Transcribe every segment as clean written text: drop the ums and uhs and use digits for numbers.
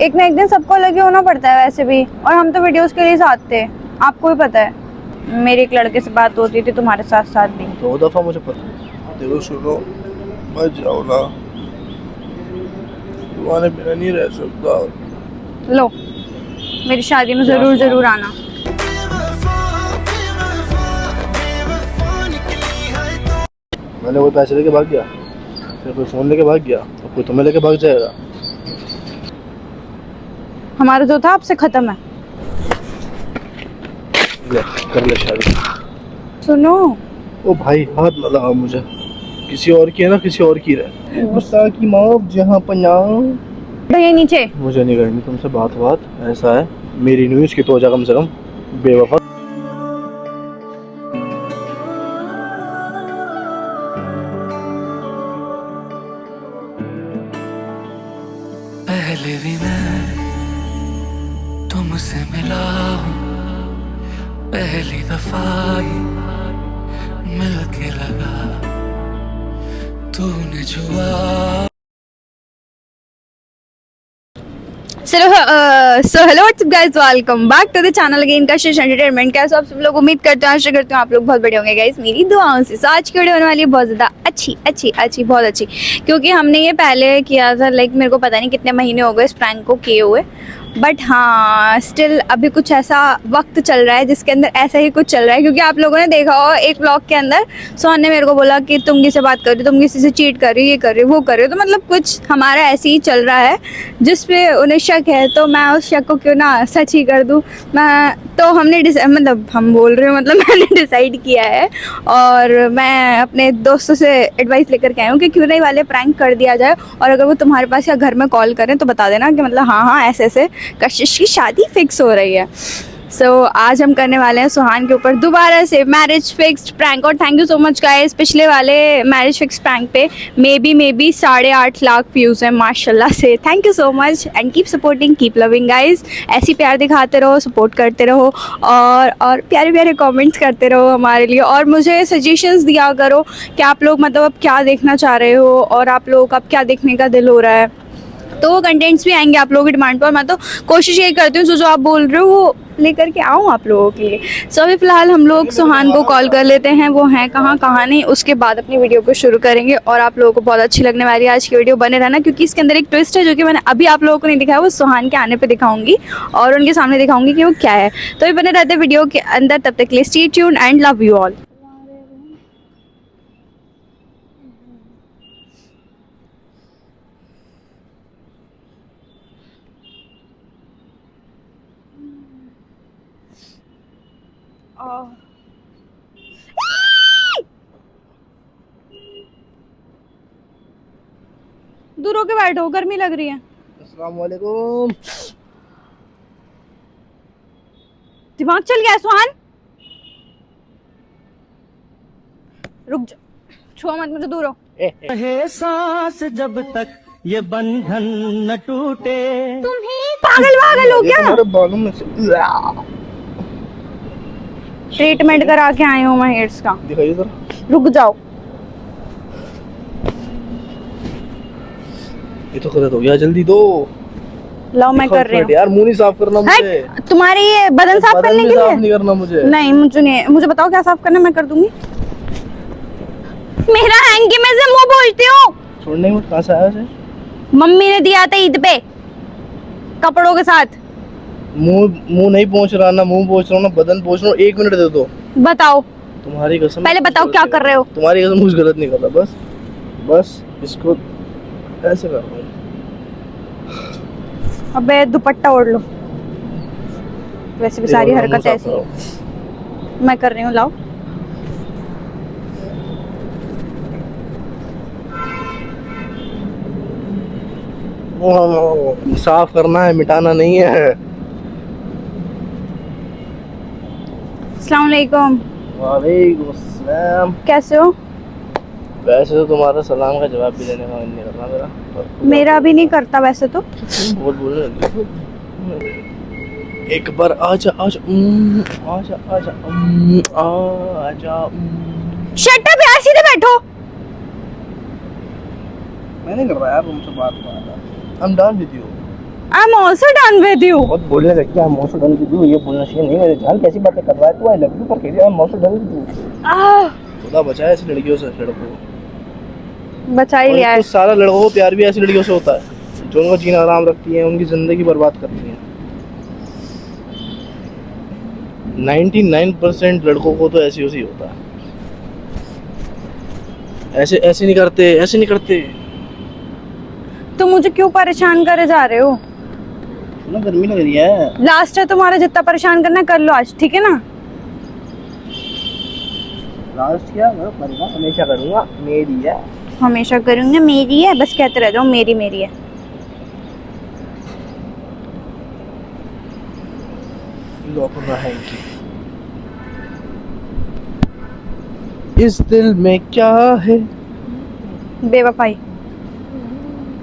एक ना एक दिन सबको अलग ही होना पड़ता है वैसे भी, और हम तो वीडियोस के लिए साथ थे, आपको भी पता है। मेरी एक लड़के से बात होती थी, तुम्हारे साथ साथ भी 2 दफा मुझे पता। देखो सुनो, मत जाओ ना, तुम्हारे बिना नहीं रह सकता। लो, मेरी शादी में जरूर जरूर आना। मैंने कोई पैसे लेके भाग गया, फिर कोई फोन लेके भाग गया, अब कोई तुम्हें लेके भाग जाएगा। हमारा जो था आपसे खत्म है। ले कर ले शादी। सुनो, ओ भाई हाथ न लगा मुझे, किसी और की है ना, किसी और की रहे। गुस्सा की माँ जहाँ पंजाब। भैया नीचे। मुझे नहीं करनी तुमसे बात, ऐसा है मेरी न्यूज़ की तो कम से कम बेवफा। पहले भी मैं तुमसे मिला हूँ, पहली दफा ही मिल के लगा तूने छुआ। So hello what's up guys, welcome back to the channel again Kashish Entertainment. कैसे हो आप सब लोग? उम्मीद करते हैं, आशा करती हूँ आप लोग बहुत बढ़िया होंगे गाइस, मेरी दुआओं से। सो आज की वीडियो होने वाली है बहुत ज़्यादा अच्छी, बहुत अच्छी, क्योंकि हमने ये पहले किया था। लाइक मेरे को पता नहीं कितने महीने हो गए इस प्रैंक को किए हुए, बट हाँ स्टिल अभी कुछ ऐसा वक्त चल रहा है जिसके अंदर ऐसा ही कुछ चल रहा है। क्योंकि आप लोगों ने देखा हो एक व्लॉग के अंदर सोहन ने मेरे को बोला कि तुम किसी से बात कर रही हो, तुम किसी से चीट कर रही हो, ये कर रही हो, वो कर रही हो। तो मतलब कुछ हमारा ऐसे ही चल रहा है जिस पे उन्हें शक है, तो मैं उस शक को क्यों ना सच ही कर दूँ। मैं तो हमने मतलब हम बोल रहे हो मतलब मैंने डिसाइड किया है, और मैं अपने दोस्तों से एडवाइस लेकर के आई हूँ कि क्यों नहीं वाले प्रैंक कर दिया जाए, और अगर वो तुम्हारे पास या घर में कॉल करें तो बता देना कि मतलब हाँ ऐसे ऐसे कशिश की शादी फिक्स हो रही है। सो आज हम करने वाले हैं सुहान के ऊपर दोबारा से मैरिज फिक्स्ड प्रैंक। और thank you so much guys, पिछले वाले मैरिज फिक्स प्रैंक पे मे बी 8.5 लाख व्यूज़ हैं माशाल्लाह से। Thank you so much and keep supporting, keep loving guys. ऐसी प्यार दिखाते रहो, सपोर्ट करते रहो, और प्यारे प्यारे कमेंट्स करते रहो हमारे लिए, और मुझे सजेशंस दिया करो कि आप लोग मतलब अब क्या देखना चाह रहे हो, और आप लोग अब क्या देखने का दिल हो रहा है, तो वो कंटेंट्स भी आएंगे आप लोगों की डिमांड पर। मैं तो कोशिश ये करती हूँ जो आप बोल रहे हो वो लेकर के आऊँ आप लोगों के लिए। सो अभी फिलहाल हम लोग सुहान को कॉल कर लेते हैं, वो हैं कहाँ नहीं, उसके बाद अपनी वीडियो को शुरू करेंगे। और आप लोगों को बहुत अच्छी लगने वाली है आज की वीडियो, बने रहना, क्योंकि इसके अंदर एक ट्विस्ट है जो कि मैंने अभी आप लोगों को नहीं दिखाया, वो सुहान के आने पर दिखाऊंगी और उनके सामने दिखाऊंगी कि वो क्या है। तो भी बने रहते वीडियो के अंदर, तब तक के लिए stay tuned and love you all. दूर होके बैठो, गर्मी लग रही है। अस्सलाम वालेकुम। दिमाग चल गया है सुहान, रुक जा, छुआ मत मुझे, दूर हो। रहे सांस जब तक ये बंधन न टूटे। पागल हो क्या? तुम्हारे बालों में से ट्रीटमेंट करा के आई हूँ मैं हेयर्स का। दिखाइए जरा। रुक जाओ, ये तो गलत हो गया, जल्दी दो। लो मैं कर रही हूँ यार मुंह नहीं साफ करना मुझे। तुम्हारी ये बदन साफ करने के साफ लिए नहीं करना मुझे। नहीं, मुझे बताओ क्या साफ करना, मैं कर दूंगी। मेरा हैंकी में से मुंह पोंछती हूँ। छोड़ने में कहाँ से आया वैसे? मम्मी ने दिया था ईद पे कपड़ों के साथ। मुंह नहीं पहुंच रहा ना, मुंह पहुंच रहा हूँ ना, बदन पहुंच रहा हूँ। 1 मिनट दे दो। बताओ तुम्हारी कसम, पहले बताओ क्या कर रहे हो। तुम्हारी कसम कुछ गलत नहीं कर रहा, बस इसको ऐसे कर रहा हूँ। अबे दुपट्टा ओढ़ लो, वैसे भी सारी हरकत ऐसी मैं कर रही हूँ। लाओ साफ करना है, मिटाना नहीं है। अस्सलाम वालेकुम। वालेकुम अस्सलाम। कैसे हो? वैसे तो तुम्हारा सलाम का जवाब भी देने का मन नहीं कर रहा मेरा भी नहीं करता वैसे तो। बोल एक बार आजा आजा आजा आजा आजा। शट अप यार, सीधे बैठो। मैं नहीं कर रहा यार तुमसे बात। I'm done with you. I am also done with you. बहुत बोलने लगती है I am also done with you, ये बोलना चाहिए नहीं मेरे जान, कैसी बातें कर रहा है तू, आई लव यू पर कह रही है I am also done with you. खुदा बचाए ऐसी लड़कियों से, लड़कों को बचा ही लिया है। तो सारा लड़कों को प्यार भी ऐसी लड़कियों से होता है जो उनको जीना आराम रखती है, उनकी जिंदगी बर्बाद करती है। 99% लड़कों को तो ऐसी ही होता है। ऐसे ऐसे नहीं करते, ऐसे नहीं करते। तुम मुझे क्यों परेशान करे जा रहे हो? ना गर्मी लग रही है। लास्ट है तुम्हारा, जितना परेशान करना है कर लो आज, ठीक है ना? लास्ट क्या मैं करूँगा, हमेशा करूँगा, मेरी है। हमेशा करूंगी, मेरी है, बस कहते रह जाओ मेरी मेरी है। इस दिल में क्या है, बेवफाई।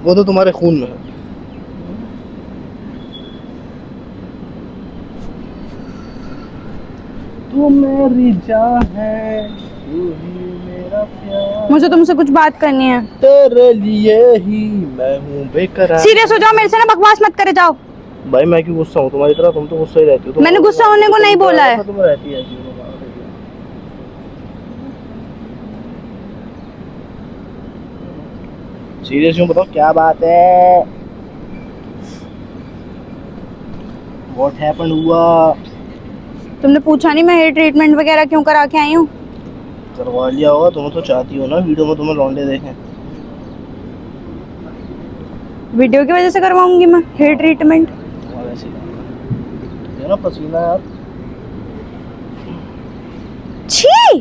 वो तो तुम्हारे खून में है। तू मेरी जान है, तू ही मेरा प्यार, मुझे तुमसे कुछ बात करनी है। तेरे लिए ही मैं हूँ बेकरार। सीरियस हो जाओ, मेरे से ना बकवास मत करे जाओ। भाई मैं क्यों गुस्सा हूँ तुम्हारी तरह, तुम तो गुस्सा ही रहती हो। मैंने गुस्सा होने को नहीं बोला है। तुम रहती है सीरियस हूँ, बताओ क्या बात है, व्हाट हैपेंड हुआ। तुमने पूछा नहीं मैं हेयर ट्रीटमेंट वगैरह क्यों करा के आई हूँ? करवा लिया होगा, तुम तो चाहती हो ना वीडियो में तुम्हें लौंडे देखें। वीडियो की वजह से करवाऊंगी मैं हेयर ट्रीटमेंट? तुम्हारा ऐसे ये ना पसीना यार, छी।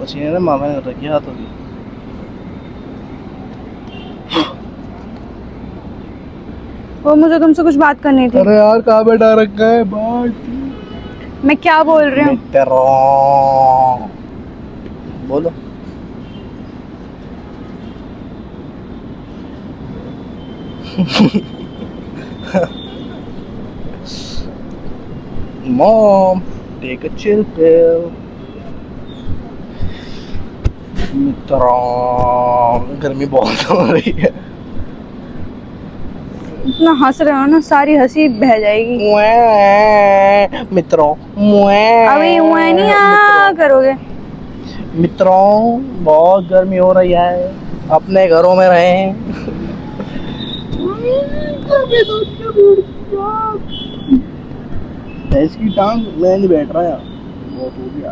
पसीने ने मामा ने रखी हाथों की। वो मुझे तुमसे कुछ बात करनी थी। अरे यार कहाँ बैठा रखा है, बात मैं क्या बोल रही हूँ? बोलो। Mom, take a chill pill. मित्रों, गर्मी बहुत हो रही है। इतना हंस रहे हो ना, सारी हंसी बह जाएगी। मित्रों, अभी हुआ नहीं करोगे। मित्रों बहुत गर्मी हो रही है, अपने घरों में रहें। इसकी टांग मैं नहीं बैठ रहा यार, बहुत हो गया।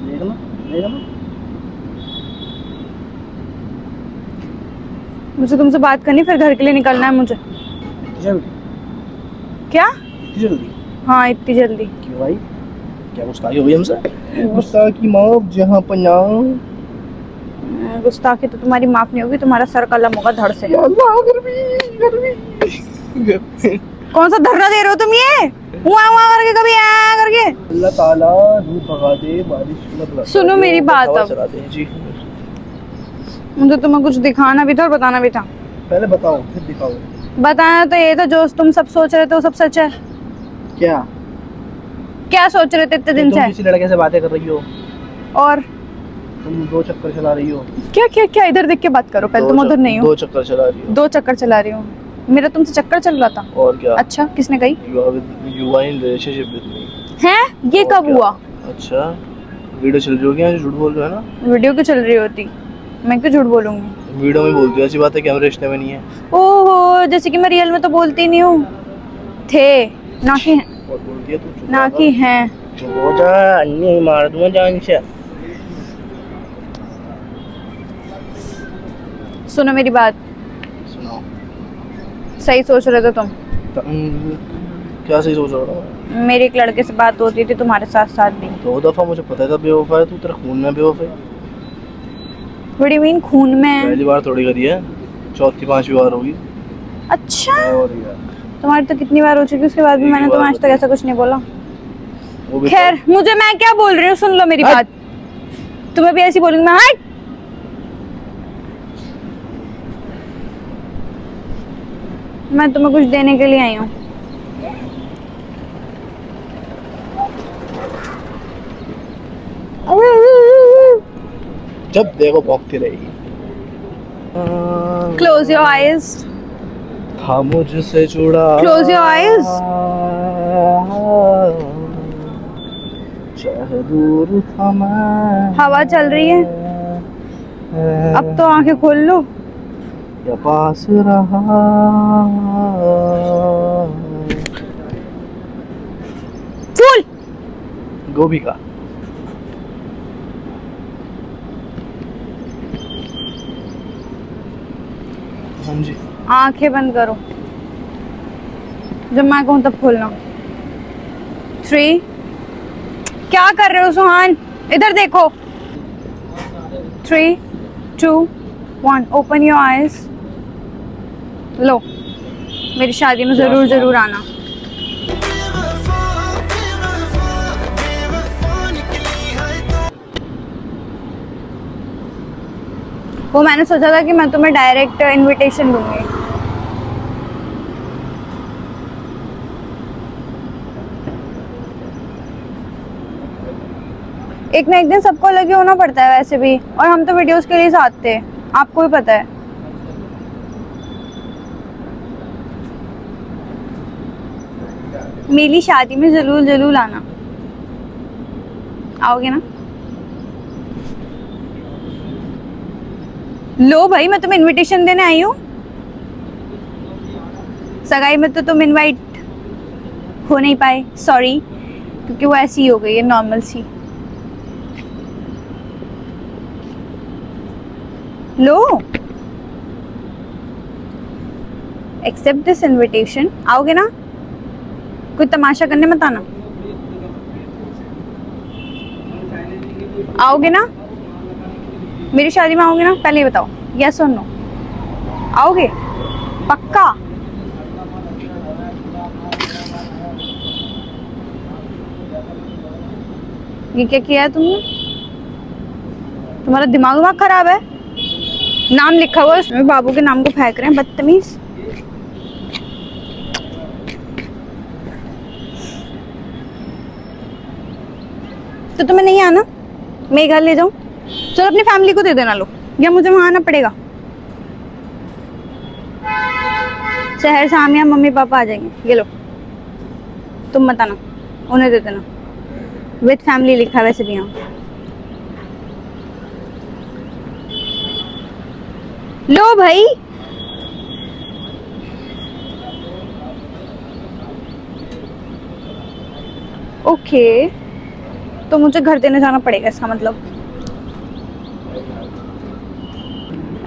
देखना देखना, मुझे तुमसे बात करनी, फिर घर के लिए निकलना है मुझे। जल्दी क्या? जल्दी हाँ इतनी जल्दी। क्यों भाई, क्या गुस्ताखी हो गई हमसे? गुस्ताखी माफ जहाँ पनाह। गुस्ताखी तो तुम्हारी माफ नहीं होगी, तुम्हारा सर कलम होगा धड़ से। कौन सा धरना दे रहे हो तुम ये? हुआ हुआ करके, कभी आ करके। अल्लाह ताला धूप भगा दे, बारिश मतलब सुनो मेरी बात हवा अब। चला दे जी। मुझे तुम्हें कुछ दिखाना भी था और बताना भी था। पहले बताओ फिर दिखाओ। बताना तो ये था, जो तुम सब सोच रहे थे वो सब सच है। क्या क्या सोच रहे थे इतने दिन तुम से? किसी लड़के से बातें कर रही हो, और तुम 2 चक्कर चला रही हो। क्या क्या क्या? इधर देख के बात करो पहले, तुम उधर नहीं हो। 2 चक्कर चला रही हो। 2 चक्कर चला रही हूँ। मेरा तुमसे चक्कर चल रहा था। और क्या? अच्छा किसने कही? You are in relationship with me। हैं? ये और कब क्या? हुआ? अच्छा वीडियो चल रही होगी, यहाँ झूठ बोल रहे हो ना। वीडियो क्यों चल रही होती? मैं क्यों झूठ बोलूंगी? वीडियो में बोलती हो ऐसी बातें कि हम रिश्ते में नहीं है। ओहो, जैसे कि मैं रियल में तो बोलती नहीं हूँ। थे ना कि हैं। और बोलती है तू चुप ना रहा कि हैं। चुप हो जा, अन्य मार दूंगा जान से। सुनो मेरी बात, सुनाओ। सही सोच रहे थे तुम। क्या सही सोच रहा हूँ? मेरी एक लड़के से बात होती थी तुम्हारे साथ साथ भी। 2 दफा मुझे पता था बेवफा है तू, तेरे खून में बेवफा है। बड़ी मीन खून में है। पहली बार थोड़ी करी है, 4थी 5वीं बार होगी। अच्छा, और यार तुम्हारी तो कितनी बार हो चुकी, उसके बाद भी मैंने तुम्हें आज तक ऐसा कुछ नहीं बोला। वो भी खैर, मुझे, मैं क्या बोल रही हूँ सुन लो मेरी बात। तुम्हें भी ऐसी बोलूंगी मैं। हट। मैं तुम्हें कुछ देने के लिए आई हूँ। जब देखो भौंकती रहेगी। Close your eyes. था मुझसे जुड़ा। Close your eyes. चाहे दूर था मैं, हवा चल रही है, अब तो आंखें खोल लो। या पास रहा। फूल। गोभी का। हाँ जी। आंखें बंद करो, जब मैं कहूँ तब खोलना। 3, क्या कर रहे हो सुहान, इधर देखो। 3, 2, 1, ओपन योर आईज। लो, मेरी शादी में जरूर जरूर आना। वो मैंने सोचा था कि मैं तुम्हें डायरेक्ट इनविटेशन दूंगी। एक ना एक दिन सबको अलग ही होना पड़ता है वैसे भी, और हम तो वीडियोस के लिए साथ थे, आपको भी पता है। मेरी शादी में जरूर जरूर आना। आओगे ना? लो भाई, मैं तुम्हें इनविटेशन देने आई हूँ। सगाई में तो तुम इनवाइट हो नहीं पाए, सॉरी, क्योंकि वो ऐसी ही हो गई है, नॉर्मल सी। लो, एक्सेप्ट दिस इनविटेशन। आओगे ना? कोई तमाशा करने मत आना। आओगे ना? मेरी शादी में आओगे ना? पहले ये बताओ, यस और नो। आओगे पक्का? ये क्या किया है तुमने? तुम्हारा दिमाग खराब है? नाम लिखा हुआ है उसमें, बाबू के नाम को फेंक रहे हैं, बदतमीज। तो तुम्हें नहीं आना? मैं घर ले जाऊं? चलो अपनी फैमिली को दे देना लो, या मुझे वहां आना पड़ेगा? शहर शाम या मम्मी पापा आ जाएंगे, ये लो। तुम मत आना, उन्हें दे देना। विद फैमिली लिखा है वैसे भी यहाँ। लो भाई, ओके, तो मुझे घर देने जाना पड़ेगा इसका मतलब।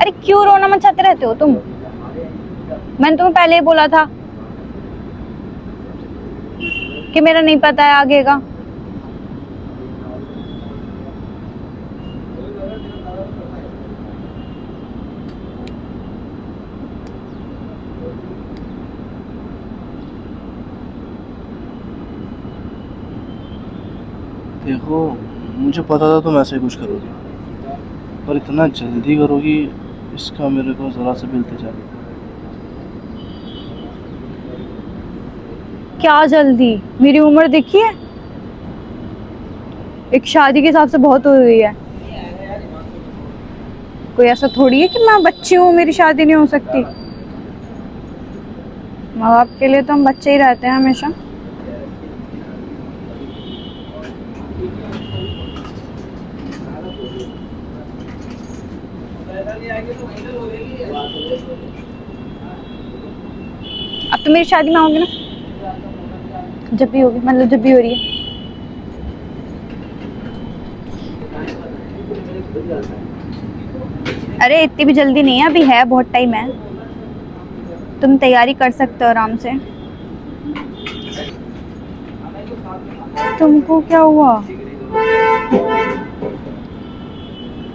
अरे क्यों रोना मचाते रहते हो तुम? मैंने तुम्हें पहले ही बोला था कि मेरा नहीं पता है आगे का। देखो, मुझे पता था तुम ऐसे कुछ करोगी, पर इतना जल्दी करोगी इसका मेरे को जरा से भी इल्तिजा नहीं। क्या जल्दी? मेरी उम्र देखी है, एक शादी के हिसाब से बहुत हो गई है। कोई ऐसा थोड़ी है कि मैं बच्ची हूँ, मेरी शादी नहीं हो सकती। माँ बाप के लिए तो हम बच्चे ही रहते हैं हमेशा। अब तो मेरी शादी में आओगे ना? जब भी होगी, मतलब जब भी हो रही है। अरे इतनी भी जल्दी नहीं है, अभी है बहुत टाइम है, तुम तैयारी कर सकते हो आराम से। तुमको क्या हुआ?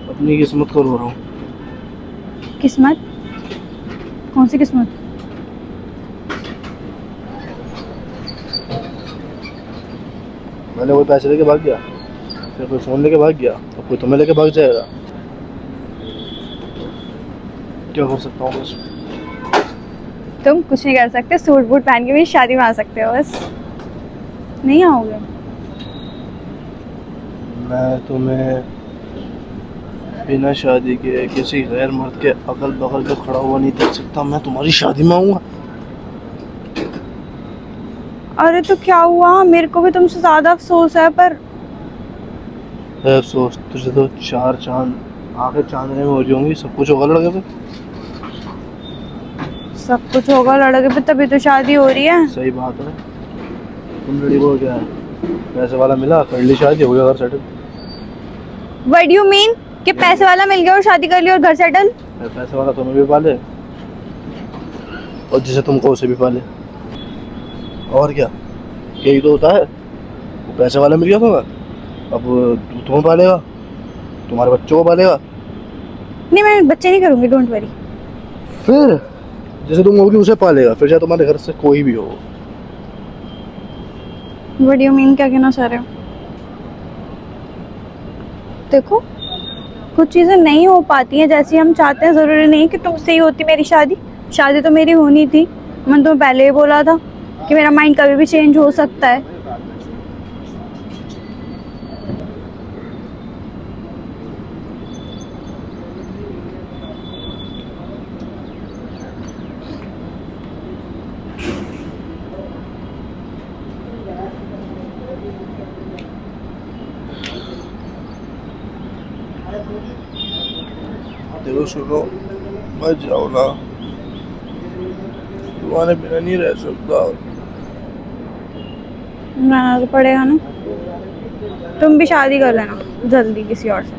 अपनी किस्मत को रो रहा हूँ। किस्मत? कौन सी किस्मत? मैंने कोई पैसे लेके भाग गया, फिर कोई फ़ोन लेके भाग गया, और कोई तुम्हें लेके भाग जाएगा। क्या कर सकता हूँ बस? तुम कुछ नहीं कर सकते, सूट बूट पहन के मेरी शादी में आ सकते हो बस। नहीं आओगे? मैं तुम्हें बिना शादी के किसी गैर मर्द के अगल बगल पे खड़ा हुआ नहीं देख सकता। मैं तुम्हारी शादी में आऊँगा? अरे तो क्या हुआ, मेरे को भी तुमसे ज्यादा अफसोस है, पर अफसोस तुझे तो 4 चांद आखिर चांदने में हो जाऊंगी, सब कुछ होगा लड़के पे। सब कुछ होगा लड़के पे तभी तो शादी हो रही है। सही बात है। तुम लड़ी को क्या है, पैसे वाला मिला कर ली शादी, हो गया घर settle. What do you mean कि पैसे वाला मिल गया और शादी कर ली और घर सेटल? पैसे वाला तुम्हें भी पाले और जिसे तुमको उसे भी पाले, और क्या, यही तो होता है। वो पैसे वाला मिल गया तुम्हें, अब तुम्हें पालेगा, तुम्हारे बच्चों को पालेगा। नहीं, मैं बच्चे नहीं करूंगी, डोंट वरी। फिर जैसे तुम होगी उसे पालेगा, फिर चाहे तुम्हारे घर से कोई भी हो। व्हाट डू यू मीन, क्या कहना चाह रहे हो? देखो, कुछ चीजें नहीं हो पाती हैं जैसी हम चाहते हैं। जरूरी नहीं कि तुमसे ही होती मेरी शादी। शादी तो मेरी होनी थी। मैंने तुम्हें पहले ही बोला था कि मेरा माइंड कभी भी चेंज हो सकता है। देखो सुनो, मत जाओ ना, तुम्हारे बिना नहीं रह सकता। रहना तो पड़ेगा ना। तुम भी शादी कर लेना जल्दी किसी और से।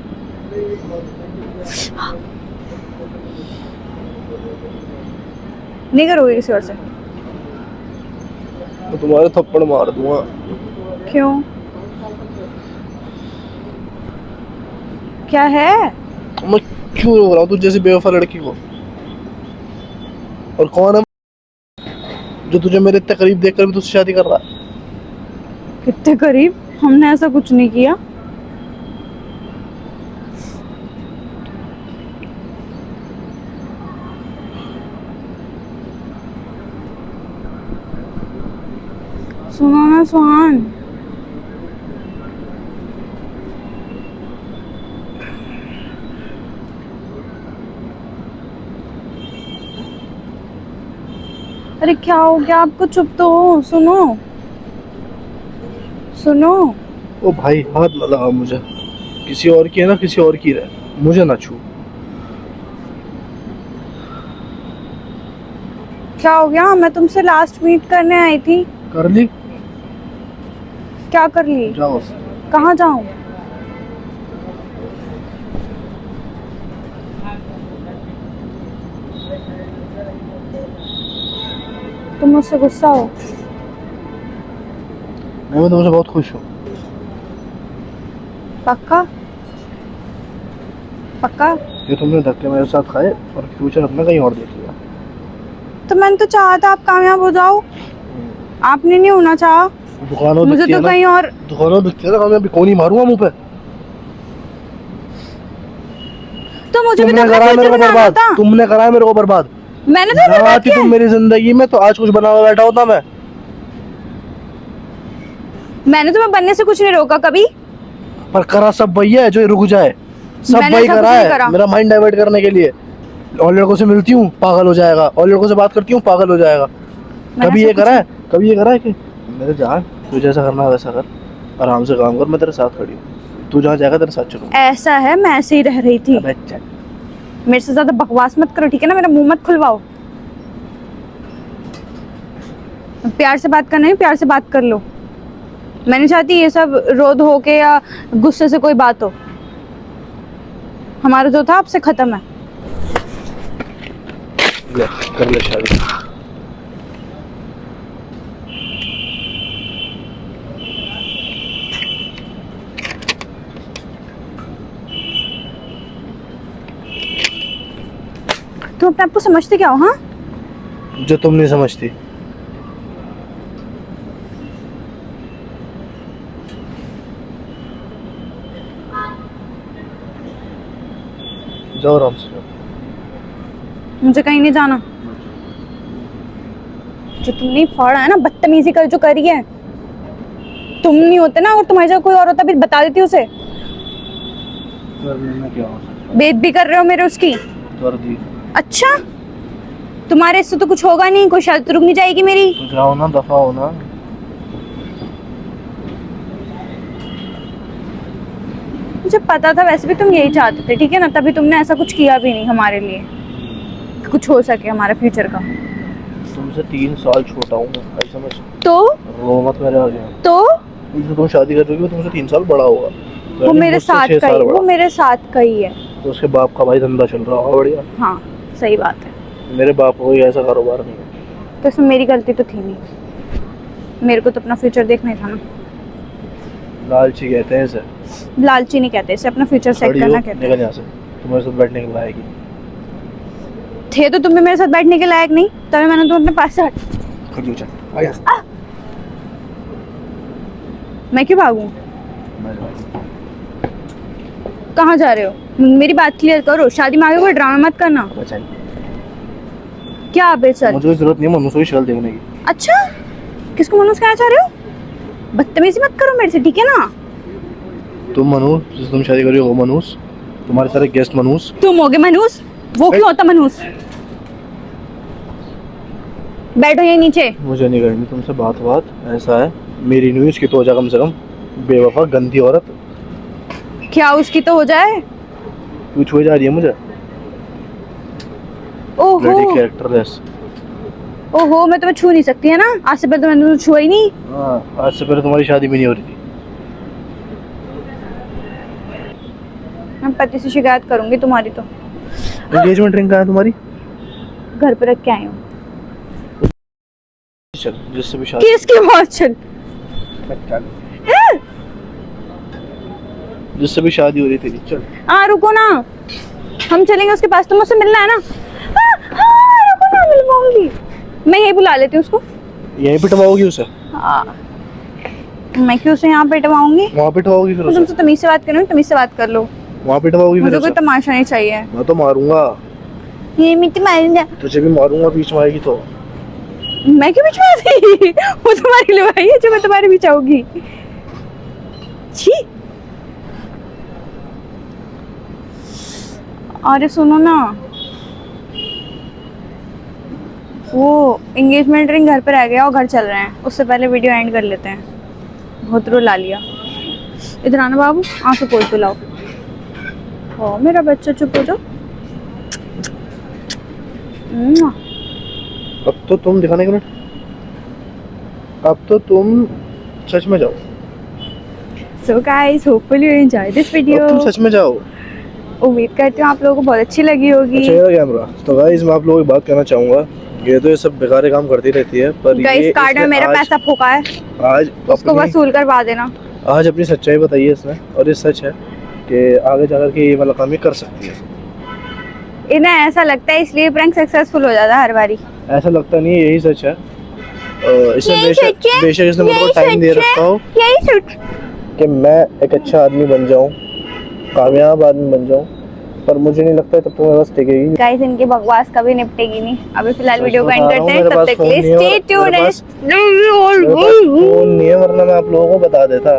नहीं करोगे किसी और से? मैं तुम्हारे थप्पड़ मार दूंगा। क्यों? क्या है? मैं क्यों रो रहा हूँ तुझ जैसी बेवफा लड़की को? और कौन है जो तुझे मेरे इतने करीब देखकर भी तुझसे शादी कर रहा है? कितने करीब? हमने ऐसा कुछ नहीं किया। सुनो ना सुहान, अरे क्या हो गया आपको? चुप तो हो। सुनो सुनो, ओ भाई हाथ न लगा मुझे, किसी और की है ना, किसी और की रहे, मुझे ना छू। क्या हो गया? मैं तुमसे लास्ट मीट करने आई थी। कर ली? क्या कर ली? जाओ। कहाँ जाऊं? तुम मुझसे गुस्सा हो? मैं तुमसे बहुत खुश हूँ। पक्का? पक्का? ये तुमने धक्के मेरे साथ खाए और फ्यूचर अपना कहीं और देख लिया। तो मैंने तो चाहा था आप कामयाब हो जाओ, आपने नहीं होना चाहा। दुकानों मुझे दिखती तो है ना, कहीं और। दुकानों दिखती है ना, मैं अभी कौन ही मारूंगा मुंह पे। तो मुझे भी तो तुमने अपना करा मेरे फ्यूचर को बनाना बर्बाद, था। तुमने करा मेरे को बर्बाद। मैंने तो ना बर्बाद आती किया तुम है। मेरी जिंदगी में तो आज कुछ बना हुआ बैठा होता मैं। मैंने तुम्हें बनने से कुछ नहीं रोका कभी। पर करा सब वही है जो रुक जाए, सब मैंने वही ऐसा करा कुछ नहीं है करा। मेरा माइंड डाइवर्ट करने के लिए। और लड़कों से मिलती हूँ पागल हो जाएगा, और लड़कों से बात करती हूँ पागल हो जाएगा। मैंने कभी ऐसा ये कुछ करा है, कभी ये करा है कि मेरे जान तू जैसा करना है वैसा कर, आराम से काम कर, मैं तेरे साथ खड़ी हूँ, तू जहाँ जाएगा तेरे साथ चलूंगा। ऐसा है, मैं ऐसे ही रह रही थी। अबे चल। मेरे से ज्यादा बकवास मत करो, ठीक है ना? मेरा मुंह मत खुलवाओ। प्यार से बात करना है, प्यार से बात कर लो। मैं नहीं चाहती ये सब रोध हो के या गुस्से से कोई बात हो। हमारा जो था आपसे खत्म है। ले कर ले शादी। तुम अपने आप को समझते क्या हो? हाँ, जो तुम नहीं समझती। जाओ आराम से जाओ। मुझे कहीं नहीं जाना। जो तुमने फाड़ा है ना, बदतमीजी कर जो करी है, तुम नहीं होते ना, और तुम्हारी जगह कोई और होता भी बता देती उसे। कर लेना क्या हो सकता बेइज्जती भी कर रहे हो मेरे उसकी। है, कर दी अच्छा, तुम्हारे इससे तो कुछ होगा नहीं, कोई शादी तो रुक नहीं जाएगी मेरी। तो जाओ ना, दफा हो ना। मुझे पता था वैसे भी तुम यही चाहते थे, ठीक है ना, तभी तुमने ऐसा कुछ किया भी नहीं हमारे लिए कि कुछ हो सके हमारा फ्यूचर का। तुमसे 3 साल छोटा हूँ मैं, भाई समझ। तो रो मत मेरे आगे। तो तुमसे तुम शादी कर रही हो, तुमसे 3 साल बड़ा होगा। वो मेरे साथ का ही, वो मेरे साथ का ही है। तो उसके बाप का भाई धंधा चल रहा होगा बढ़िया। हाँ सही बात है। मेरे बाप का कोई ऐसा कारोबार नहीं है। तो इसमें मेरी गलती तो थी नहीं, मेरे को तो अपना फ्यूचर देखना ही था ना। लालची कहते हैं इसे। लालची नहीं कहते इसे, अपना फ्यूचर सेट खड़ी हो, करना कहते निकल यहाँ से। तुम्हारे साथ बैठने के लायक ही। थे तो तुम भी मेरे साथ बैठने के लायक नहीं, तभी मैंने तुम्हें अपने पास से खड़ी हो, चल आ यहाँ से। मैं क्यों भागूं? मैं जा रहा हूँ। कहाँ जा रहे हो? मेरी बात क्लियर करो, शादी में आगे कोई ड्रामा मत करना। बचाई। क्या बेचल? मुझे कोई जरूरत नहीं है मनुष्य की शक्ल देखने की। अच्छा, किसको मनुष्य कहना चाह रहे हो? बदतमीजी मत करो मेरे से, ठीक है ना? तुम मनुष्य जिससे तुम शादी करी हो वो मनुष्य, तुम्हारे सारे गेस्ट मनुष्य। तुम होगे मनुष्य, वो क्यों होता मनुष्य? बैठो यहीं नीचे। मुझे नहीं करनी तुमसे बात। ऐसा है, मेरी नहीं उसकी तो हो जा कम से कम। बेवफा गंदी औरत। क्या उसकी तो हो जाए? क्यों छुए जा रही है मुझे? ओहो ब्लडी कैरेक्टरलेस। ओहो, मैं तुम्हें छू नहीं सकती है ना? आज से पहले तो मैंने तुम्हें छुआ ही नहीं। हाँ, आज से पहले तुम्हारी शादी भी नहीं हो रही थी। मैं पति से शिकायत करूंगी तुम्हारी तो। एंगेजमेंट रिंग कहाँ है तुम्हारी? घर पे रख के आई हूँ। चल, जिससे भी शादी। किसकी बात चल? जिससे भी शादी हो रही थी, चल। रुको ना, हम चलेंगे उसके पास, तुम मुझसे मिलना है ना? रुको ना, मिल पाऊंगी मैं, यही बुला लेती हूँ उसको। यहीं पिटवाओगी उसे? मैं क्यों उसे यहाँ पिटवाऊंगी? वहाँ पिटवाओगी फिर मैं उसे? तुमसे तमीज से बात कर रही हूँ, तमीज से बात कर लो। वहाँ पिटवाओगी फिर मुझे कोई उसे? तमाशा नहीं चाहिए। मैं तो मारूंगा। ये मिट्टी मारूंगा। तुझे भी मारूंगा बीच में आएगी तो। मैं क्यों बिछवाती? वो तुम्हारी लुगाई है जो मैं तुम्हारे बिछाऊंगी। छी। अरे सुनो ना, वो एंगेजमेंट रिंग घर पे रह गया और घर चल रहे हैं, उससे पहले वीडियो एंड कर लेते हैं। बहुत रो ला लिया। इधर आना बाबू, आंसू पोंछ लाओ। ओ मेरा बच्चा, चुप हो जाओ। अब तो तुम दिखाने के मिनट, अब तो तुम सच में जाओ। So guys, hopefully you enjoy this video. अब तुम सच में जाओ। उम्मीद करती हूँ आप लोगों को बहुत अच्छी लगी होगी। अच्छा ये कैमरा। तो गाइस मैं आप लोगों को बात कहना चाहूंगा, ये तो ये सब बेकार काम करती रहती है, पर गाइस ये कार्ड में इसने मेरा पैसा फूका है, आज उसको वसूल करवा देना। आज अपनी सच्चाई बताई है इसने, और ये सच है कि आगे जाकर के ये वाला काम ये कर सकती है। इन्हें ऐसा लगता है इसलिए प्रैंक सक्सेसफुल हो जाता है हर बारी। ऐसा लगता नहीं है, यही सच है। इसने यही बेशक सच है, बेशक इसने मुझको यही टाइम दे सच है, रखा हो यही सच। कि मैं एक अच्छा आदमी बन जाऊं, कामयाब आदमी बन जाऊं, पर मुझे नहीं लगता तब तो मेरे पास टिकेगी। गाइस इनकी बकवास कभी निपटेगी नहीं। अभी फिलहाल सच वीडियो को बता एंड रहा हूं, करते हैं, मेरे तब पास तक के फोन लिए नहीं है और स्टे ट्यून्ड। मेरे पास फोन नहीं है, वरना मैं आप लोगों को बता देता।